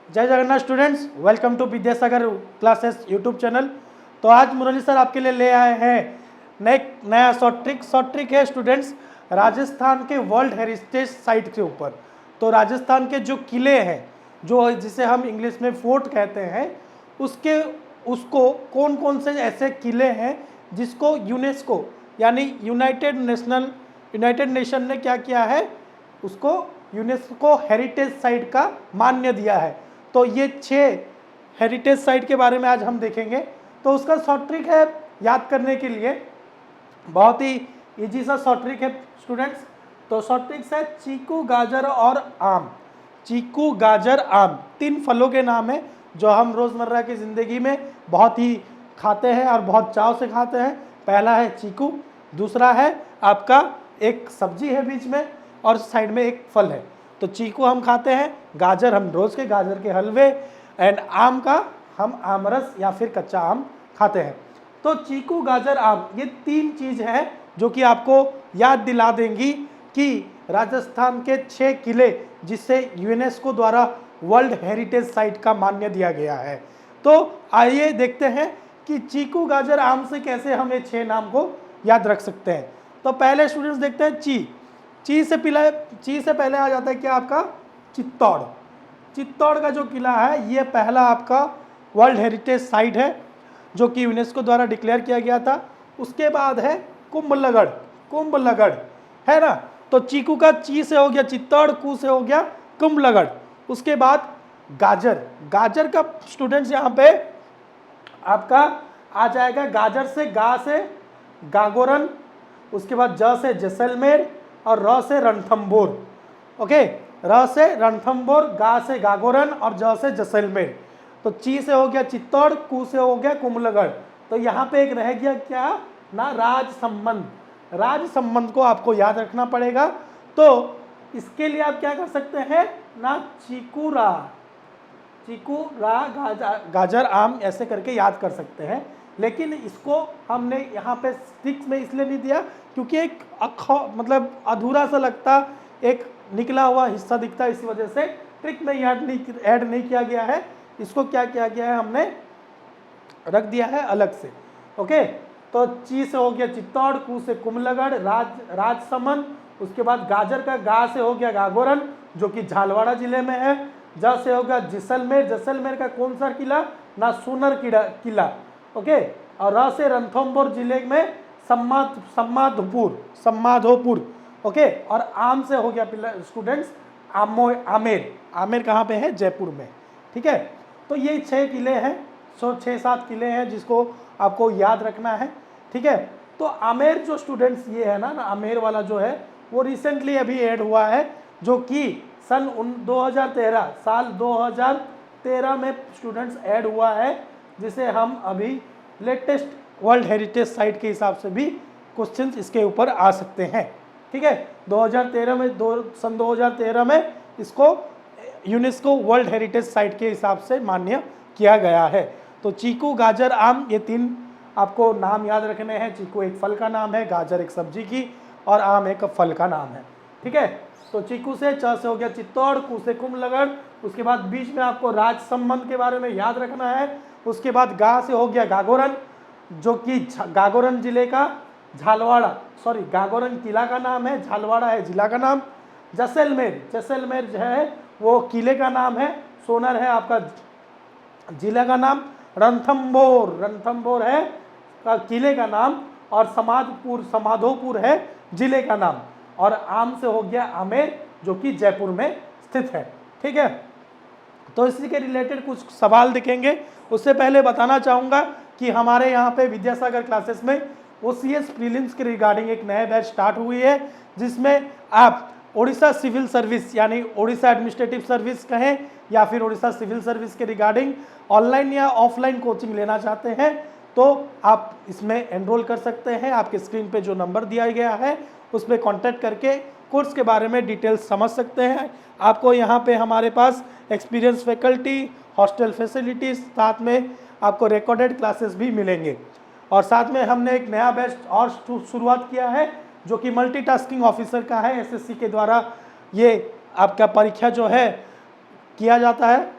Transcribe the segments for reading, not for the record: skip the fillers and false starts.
जय Jagannath students, welcome to Vidyasagar classes YouTube channel. तो आज मुरली सर आपके लिए ले आए हैं नया शॉर्ट ट्रिक है स्टूडेंट्स, राजस्थान के वर्ल्ड हेरिटेज साइट के ऊपर। तो राजस्थान के जो किले हैं, जो जिसे हम इंग्लिश में फोर्ट कहते हैं, उसको कौन कौन से ऐसे किले हैं जिसको यूनेस्को यानी यूनाइटेड नेशन ने क्या किया है, उसको यूनेस्को हेरिटेज साइट का मान्य दिया है। तो ये 6 हेरिटेज साइट के बारे में आज हम देखेंगे। तो उसका शॉर्ट ट्रिक है याद करने के लिए, बहुत ही इजी सा शॉर्ट ट्रिक है स्टूडेंट्स। तो शॉर्ट ट्रिक है चीकू, गाजर और आम। चीकू, गाजर, आम 3 फलों के नाम है जो हम रोज़मर्रा की ज़िंदगी में बहुत ही खाते हैं और बहुत चाव से खाते हैं। पहला है चीकू, दूसरा है आपका एक सब्जी है बीच में, और साइड में एक फल है। तो चीकू हम खाते हैं, गाजर हम रोज़ के गाजर के हलवे, एंड आम का हम आमरस या फिर कच्चा आम खाते हैं। तो चीकू, गाजर, आम ये 3 चीज़ हैं जो कि आपको याद दिला देंगी कि राजस्थान के 6 किले जिसे यूनेस्को द्वारा वर्ल्ड हेरिटेज साइट का मान्य दिया गया है। तो आइए देखते हैं कि चीकू, गाजर, आम से कैसे हम ये 6 नाम को याद रख सकते हैं। तो पहले स्टूडेंट्स देखते हैं ची से पहले आ जाता है क्या आपका चित्तौड़। चित्तौड़ का जो किला है ये पहला आपका वर्ल्ड हेरिटेज साइट है जो कि यूनेस्को द्वारा डिक्लेयर किया गया था। उसके बाद है कुंभलगढ़ है ना। तो चीकू का ची से हो गया चित्तौड़, कू से हो गया कुंभलगढ़। उसके बाद गाजर का स्टूडेंट्स यहाँ पे आपका आ जाएगा, गाजर से गा से गागोरन, उसके बाद ज से जैसलमेर और र से रणथंभौर। ओके, र से रणथंभौर, गा से गागोरन और ज से जैसलमेर। तो ची से हो गया चित्तौड़, कू से हो गया कुंभलगढ़। तो यहाँ पे एक रह गया क्या ना, राज संबंध को आपको याद रखना पड़ेगा। तो इसके लिए आप क्या कर सकते हैं ना, चीकू रा गाजर आम ऐसे करके याद कर सकते हैं। लेकिन इसको हमने यहाँ पे स्टिक्स में इसलिए नहीं दिया क्योंकि एक मतलब अधूरा सा लगता, एक निकला हुआ हिस्सा दिखता, इस वजह से ट्रिक में ऐड नहीं किया गया है। इसको क्या किया गया है, हमने रख दिया है अलग से। ओके, तो ची से हो गया चित्तौड़, कू से कुंभलगढ़, राजसमंद, उसके बाद गाजर का गा से हो गया गागोरन जो कि झालवाड़ा जिले में है, ज से हो गया जैसलमेर का कौन सा किला ना, सूनर किला। ओके, और र से रणथंभौर जिले में सम्माधोपुर। ओके, और आम से हो गया स्टूडेंट्स आमेर कहाँ पे है, जयपुर में। ठीक है, तो ये 6 किले हैं, 6-7 किले हैं जिसको आपको याद रखना है। ठीक है, तो आमेर जो स्टूडेंट्स ये है ना, आमेर वाला जो है वो रिसेंटली अभी ऐड हुआ है, जो कि साल 2013 में स्टूडेंट्स ऐड हुआ है, जिसे हम अभी लेटेस्ट वर्ल्ड हेरिटेज साइट के हिसाब से भी क्वेश्चंस इसके ऊपर आ सकते हैं। ठीक है, 2013 में इसको यूनेस्को वर्ल्ड हेरिटेज साइट के हिसाब से मान्य किया गया है। तो चीकू, गाजर, आम ये 3 आपको नाम याद रखने हैं। चीकू एक फल का नाम है, गाजर एक सब्जी की, और आम एक फल का नाम है। ठीक है, तो चीकू से च से हो गया चित्तौड़, कू से कुंभलगढ़, उसके बाद बीच में आपको राज संबंध के बारे में याद रखना है। उसके बाद गा से हो गया गागोरन जो कि गागोरन जिले का गागोरन किला का नाम है, झालवाड़ा है जिला का नाम। जैसलमेर जो है वो किले का नाम है, सोनर है आपका जिला का नाम, रणथंभौर है किले का नाम, और समाधोपुर है जिले का नाम, और आम से हो गया आमेर जो कि जयपुर में स्थित है। ठीक है, तो इसी के रिलेटेड कुछ सवाल दिखेंगे। उससे पहले बताना चाहूँगा कि हमारे यहाँ पे विद्यासागर क्लासेस में OCS प्रीलिम्स के रिगार्डिंग एक नया बैच स्टार्ट हुई है, जिसमें आप ओडिशा सिविल सर्विस यानी ओडिशा एडमिनिस्ट्रेटिव सर्विस कहें या फिर ओडिशा सिविल सर्विस के रिगार्डिंग ऑनलाइन या ऑफलाइन कोचिंग लेना चाहते हैं तो आप इसमें एनरोल कर सकते हैं। आपके स्क्रीन पे जो नंबर दिया गया है उस पर कॉन्टैक्ट करके कोर्स के बारे में डिटेल्स समझ सकते हैं। आपको यहाँ पे हमारे पास एक्सपीरियंस फैकल्टी, हॉस्टल फैसिलिटीज़, साथ में आपको रिकॉर्डेड क्लासेस भी मिलेंगे। और साथ में हमने एक नया बैच और शुरुआत किया है जो कि मल्टीटास्किंग ऑफिसर का है। SSC के द्वारा ये आपका परीक्षा जो है किया जाता है,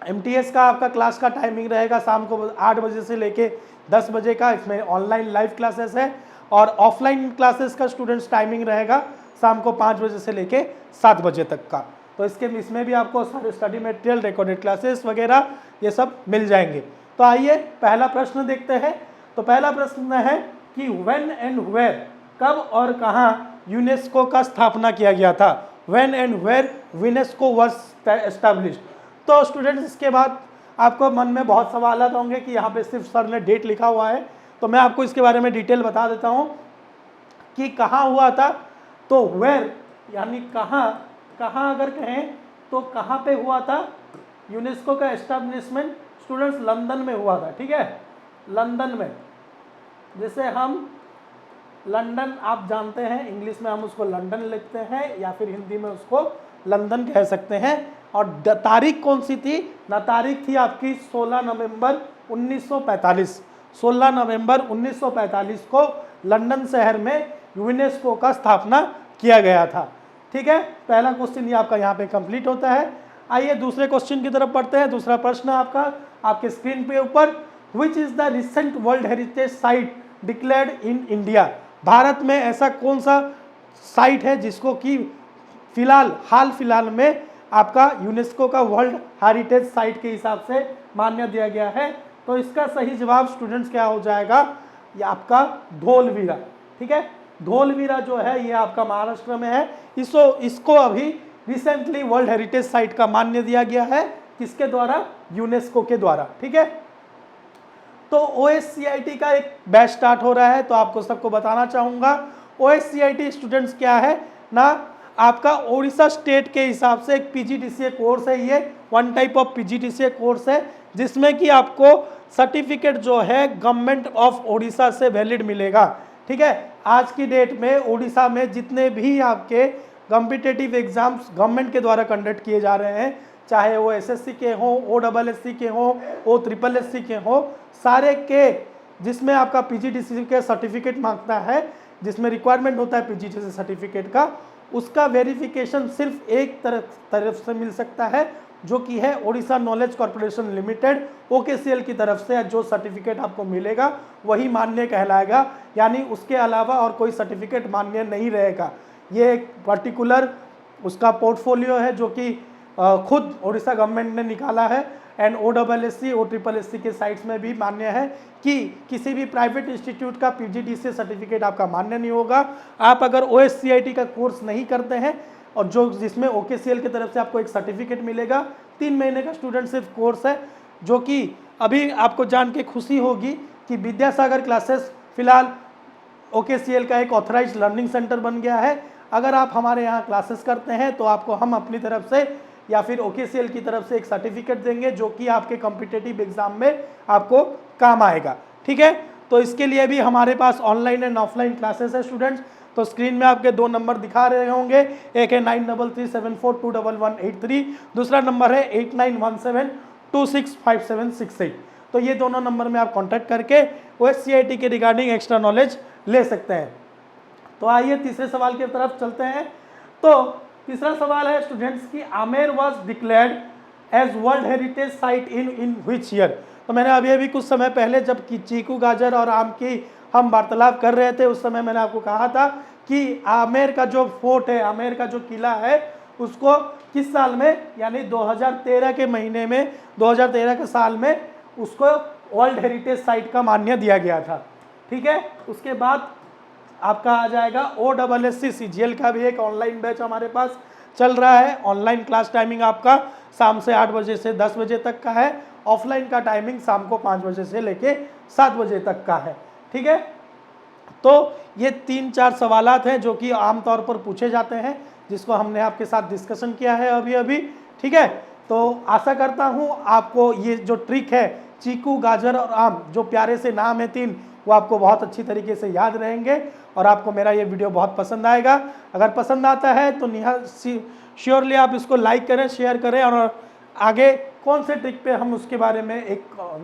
MTS का आपका क्लास का टाइमिंग रहेगा शाम को 8 बजे से लेके 10 बजे का। इसमें ऑनलाइन लाइव क्लासेस है। और ऑफलाइन क्लासेस का स्टूडेंट्स टाइमिंग रहेगा शाम को 5 बजे से लेके 7 बजे तक का। तो इसमें भी आपको सारे स्टडी मटेरियल, रिकॉर्डेड क्लासेस वगैरह ये सब मिल जाएंगे। तो आइए पहला प्रश्न देखते हैं। तो पहला प्रश्न है कि व्हेन एंड वेयर, कब और कहाँ यूनेस्को का स्थापना किया गया था। When and where UNESCO was established. तो स्टूडेंट्स इसके बाद आपको मन में बहुत सवाल होंगे कि यहाँ पे सिर्फ सर ने डेट लिखा हुआ है, तो मैं आपको इसके बारे में डिटेल बता देता हूँ कि कहाँ हुआ था। तो वेयर यानी कहाँ, कहाँ अगर कहें तो कहाँ पे हुआ था यूनेस्को का एस्टैब्लिशमेंट। स्टूडेंट्स लंदन में हुआ था, ठीक है, लंदन में। जैसे हम लंदन आप जानते हैं, इंग्लिश में हम उसको लंदन लिखते हैं या फिर हिंदी में उसको लंदन कह सकते हैं। और तारीख कौन सी थी ना, तारीख थी आपकी 16 नवंबर 1945। 16 नवंबर 1945 को लंदन शहर में यूनेस्को का स्थापना किया गया था, ठीक है। पहला क्वेश्चन ये आपका यहाँ पे कंप्लीट होता है। आइए दूसरे क्वेश्चन की तरफ बढ़ते हैं। दूसरा प्रश्न आपका आपके स्क्रीन पे ऊपर, which is the recent world heritage site declared in India. Bharat में ऐसा कौन सा साइट है जिसको कि हाल फिलहाल में आपका यूनेस्को का वर्ल्ड हेरिटेज साइट के हिसाब से मान्य दिया गया है। तो इसका सही जवाब स्टूडेंट्स क्या हो जाएगा, ये आपका धौलवीरा, ठीक है। धौलवीरा जो है ये आपका महाराष्ट्र में है। इसको अभी रिसेंटली वर्ल्ड हेरिटेज साइट का मान्य दिया गया है, किसके द्वारा, यूनेस्को के द्वारा, ठीक है। तो OSCIT का एक बैच स्टार्ट हो रहा है, तो आपको सबको बताना चाहूँगा OSCIT स्टूडेंट्स क्या है ना, आपका ओडिशा स्टेट के हिसाब से एक PGDCA कोर्स है। ये one type of PGDCA course है जिसमें कि आपको सर्टिफिकेट जो है गवर्नमेंट ऑफ ओडिशा से वैलिड मिलेगा, ठीक है। आज की डेट में ओडिशा में जितने भी आपके कॉम्पिटिटिव एग्जाम्स गवर्नमेंट के द्वारा कंडक्ट किए जा रहे हैं, चाहे वो SSC के हों, OSSC के हों, OSSC के हों, सारे के जिसमें आपका PGDCA का सर्टिफिकेट मांगता है, जिसमें रिक्वायरमेंट होता है PGDCA सर्टिफिकेट का, उसका वेरिफिकेशन सिर्फ एक तरफ से मिल सकता है, जो कि है Odisha knowledge corporation limited OKCL की तरफ से। जो सर्टिफिकेट आपको मिलेगा वही मान्य कहलाएगा, यानी उसके अलावा और कोई सर्टिफिकेट मान्य नहीं रहेगा। ये एक पर्टिकुलर उसका पोर्टफोलियो है जो कि खुद ओडिशा गवर्नमेंट ने निकाला है। एंड OSSC OSSC के साइट्स में भी मान्य है कि किसी भी प्राइवेट इंस्टीट्यूट का PGDCA सर्टिफिकेट आपका मान्य नहीं होगा। आप अगर OSCIT का कोर्स नहीं करते हैं और जो जिसमें OKCL की तरफ से आपको एक सर्टिफिकेट मिलेगा, 3 महीने का स्टूडेंट सिर्फ कोर्स है, जो कि अभी आपको जान के खुशी होगी कि विद्यासागर क्लासेस फिलहाल OKCL का एक ऑथराइज्ड लर्निंग सेंटर बन गया है। अगर आप हमारे यहाँ क्लासेस करते हैं तो आपको हम अपनी तरफ से या फिर OKCL की तरफ से एक सर्टिफिकेट देंगे जो कि आपके कॉम्पिटिटिव एग्जाम में आपको काम आएगा, ठीक है। तो इसके लिए भी हमारे पास ऑनलाइन एंड ऑफलाइन क्लासेस है स्टूडेंट्स। तो स्क्रीन में आपके 2 नंबर दिखा रहे होंगे, एक है 9337421183, दूसरा नंबर है 8917265768। तो ये दोनों नंबर में आप कॉन्टैक्ट करके OSCIT के रिगार्डिंग एक्स्ट्रा नॉलेज ले सकते हैं। तो आइए तीसरे सवाल की तरफ चलते हैं। तो तीसरा सवाल है स्टूडेंट्स की Amer was declared as world heritage site in which year. तो मैंने अभी कुछ समय पहले जब कि चीकू, गाजर और आम की हम वार्तालाप कर रहे थे, उस समय मैंने आपको कहा था कि आमेर का जो फोर्ट है, आमेर का जो किला है, उसको किस साल में, यानी 2013 के महीने में, 2013 के साल में उसको वर्ल्ड हेरिटेज साइट का मान्य दिया गया था, ठीक है। उसके बाद आपका आ जाएगा OSSC CGL का भी एक ऑनलाइन बैच हमारे पास चल रहा है। ऑनलाइन क्लास टाइमिंग आपका शाम से 8 बजे से 10 बजे तक का है। ऑफलाइन का टाइमिंग शाम को 5 बजे से लेके 7 बजे तक का है, ठीक है। तो ये 3-4 सवालात हैं जो कि आमतौर पर पूछे जाते हैं, जिसको हमने आपके साथ डिस्कशन किया है अभी, ठीक है। तो आशा करता हूँ आपको ये जो ट्रिक है, चीकू, गाजर और आम, जो प्यारे से नाम है 3, वो आपको बहुत अच्छी तरीके से याद रहेंगे और आपको मेरा ये वीडियो बहुत पसंद आएगा। अगर पसंद आता है तो श्योरली आप इसको लाइक करें, शेयर करें, और आगे कौन से ट्रिक पे हम उसके बारे में एक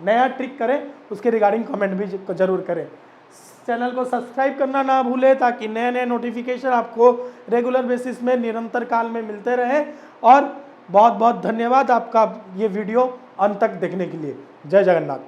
नया ट्रिक करें उसके रिगार्डिंग कमेंट भी ज़रूर करें। चैनल को सब्सक्राइब करना ना भूलें ताकि नए नोटिफिकेशन आपको रेगुलर बेसिस में निरंतर काल में मिलते रहें। और बहुत बहुत धन्यवाद, आपका ये वीडियो अंत तक देखने के लिए। जय जगन्नाथ।